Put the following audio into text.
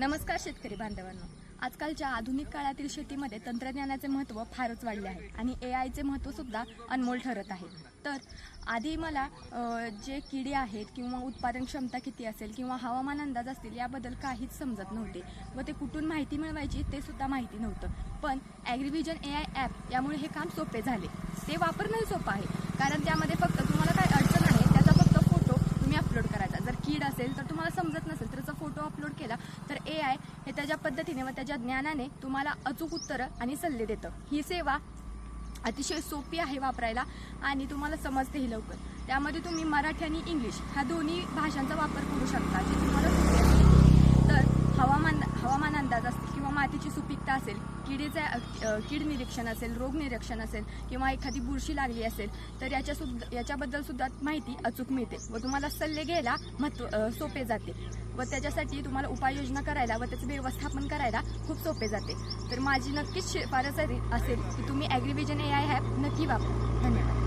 नमस्कार शेतकरी बांधवांनो, आजकालच्या आधुनिक काळातील शेतीमध्ये तंत्रज्ञानाचे महत्त्व फारच वाढले आहे आणि AIचे महत्त्व सुद्धा अनमोल ठरत आहे। तर आधी मला जे किडे आहेत किंवा उत्पादन क्षमता किती असेल किंवा हवामान अंदाज असतील याबद्दल काहीच समजत नव्हते व ते कुठून माहिती मिळवायची ते सुद्धा माहिती नव्हतं। पण ॲग्रीव्हिजन AI ॲप यामुळे हे काम सोपे झाले। ते वापरणंही सोपं आहे, कारण त्यामध्ये फक्त तुम्हाला काय अडचण आहे त्याचा फक्त फोटो तुम्ही अपलोड करायचा। जर कीड असेल तर तुम्हाला समजत नसेल तर त्याचा फोटो अपलोड केला तर AI हे त्याच्या पद्धतीने व त्याच्या ज्ञानाने तुम्हाला अचूक उत्तरं आणि सल्ले देतं। ही सेवा अतिशय सोपी आहे वापरायला आणि तुम्हाला समजतेही लवकर। त्यामध्ये तुम्ही मराठी आणि इंग्लिश ह्या दोन्ही भाषांचा वापर करू शकता जे तुम्हाला सोपे असेल। तर हवामान अंदाज असतील किंवा मातीची सुपीकता असेल, कीड निरीक्षण असेल, रोग निरीक्षण असेल किंवा एखादी बुरशी लागली असेल तर याच्याबद्दल सुद्धा माहिती अचूक मिळते व तुम्हाला सल्ले घ्यायला सोपे जाते व त्याच्यासाठी तुम्हाला उपाययोजना करायला व त्याचं व्यवस्थापन करायला खूप सोपे जाते। तर माझी नक्कीच शिफारस असेल की तुम्ही ॲग्रीव्हिजन AI ॲप नक्की वापरा। धन्यवाद।